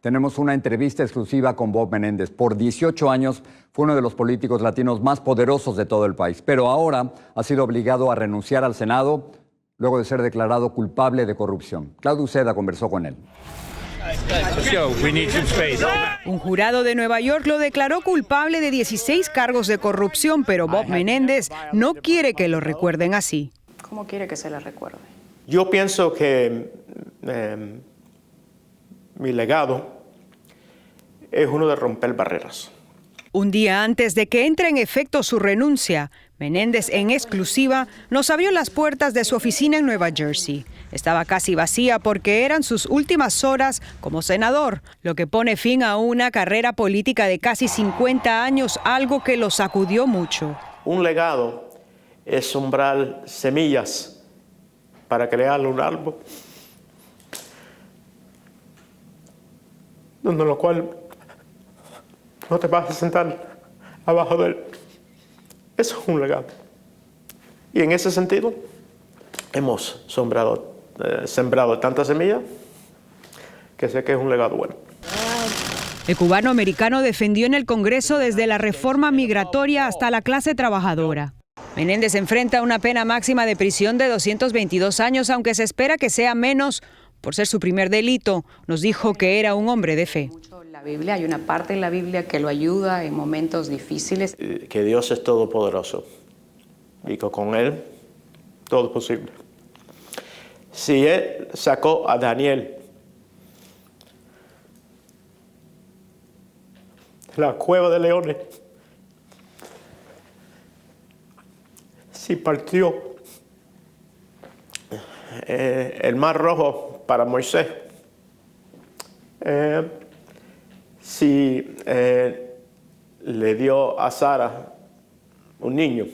Tenemos una entrevista exclusiva con Bob Menéndez. Por 18 años fue uno de los políticos latinos más poderosos de todo el país, pero ahora ha sido obligado a renunciar al Senado luego de ser declarado culpable de corrupción. Claudio Uceda conversó con él. Un jurado de Nueva York lo declaró culpable de 16 cargos de corrupción, pero Bob Menéndez no quiere que lo recuerden así. ¿Cómo quiere que se le recuerde? Yo pienso que mi legado es uno de romper barreras. Un día antes de que entre en efecto su renuncia, Menéndez en exclusiva nos abrió las puertas de su oficina en Nueva Jersey. Estaba casi vacía porque eran sus últimas horas como senador, lo que pone fin a una carrera política de casi 50 años, algo que lo sacudió mucho. Un legado es sembrar semillas para crear un árbol, donde lo cual no te vas a sentar abajo de él. Eso es un legado. Y en ese sentido, hemos sembrado tantas semillas que sé que es un legado bueno. El cubano americano defendió en el Congreso desde la reforma migratoria hasta la clase trabajadora. Menéndez enfrenta una pena máxima de prisión de 222 años, aunque se espera que sea menos por ser su primer delito. Nos dijo que era un hombre de fe. La Biblia, hay una parte en la Biblia que lo ayuda en momentos difíciles. Que Dios es todopoderoso y que con Él todo es posible. Si Él sacó a Daniel de la cueva de leones, si partió el mar rojo para Moisés, si le dio a Sara un niño,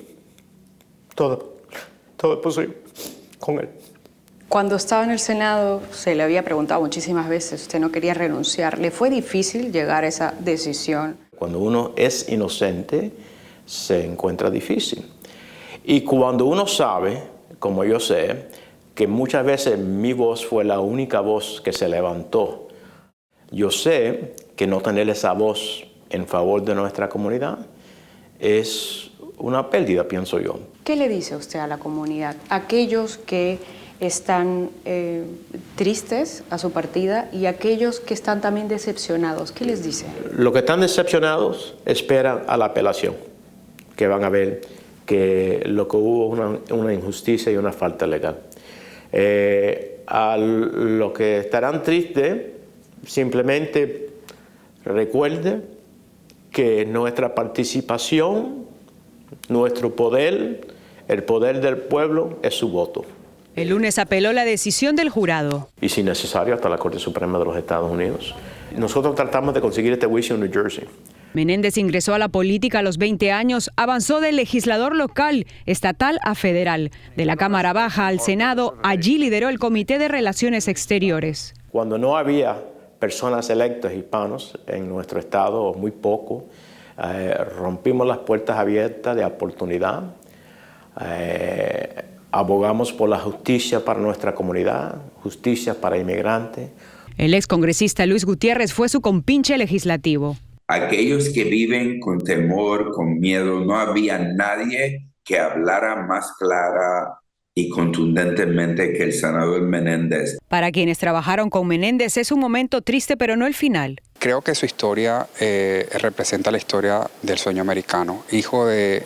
todo es posible con él. Cuando estaba en el Senado, se le había preguntado muchísimas veces, usted no quería renunciar. ¿Le fue difícil llegar a esa decisión? Cuando uno es inocente, se encuentra difícil. Y cuando uno sabe, como yo sé, que muchas veces mi voz fue la única voz que se levantó, yo sé que no tener esa voz en favor de nuestra comunidad es una pérdida, pienso yo. ¿Qué le dice usted a la comunidad? Aquellos que están tristes a su partida y aquellos que están también decepcionados, ¿qué les dice? Los que están decepcionados esperan a la apelación, que van a ver que lo que hubo es una injusticia y una falta legal. A los que estarán tristes, simplemente recuerde que nuestra participación, nuestro poder, el poder del pueblo es su voto. El lunes apeló la decisión del jurado. Y si necesario, hasta la Corte Suprema de los Estados Unidos. Nosotros tratamos de conseguir este juicio en New Jersey. Menéndez ingresó a la política a los 20 años, avanzó de legislador local, estatal a federal, de la Cámara Baja al Senado. Allí lideró el Comité de Relaciones Exteriores. Cuando no había personas electas hispanos en nuestro estado, o muy poco, rompimos las puertas abiertas de oportunidad. Abogamos por la justicia para nuestra comunidad, justicia para inmigrantes. El excongresista Luis Gutiérrez fue su compinche legislativo. Aquellos que viven con temor, con miedo, no había nadie que hablara más clara y contundentemente que el senador Menéndez. Para quienes trabajaron con Menéndez es un momento triste, pero no el final. Creo que su historia representa la historia del sueño americano, hijo de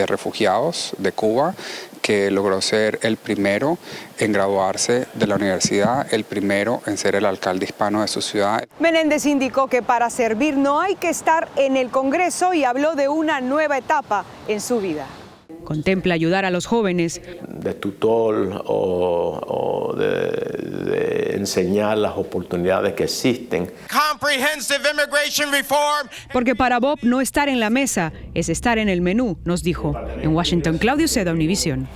refugiados de Cuba, que logró ser el primero en graduarse de la universidad, el primero en ser el alcalde hispano de su ciudad. Menéndez indicó que para servir no hay que estar en el Congreso y habló de una nueva etapa en su vida. Contempla ayudar a los jóvenes. De tutor o de enseñar las oportunidades que existen. Porque para Bob no estar en la mesa es estar en el menú, nos dijo. En Washington, Claudio Uceda, Univisión.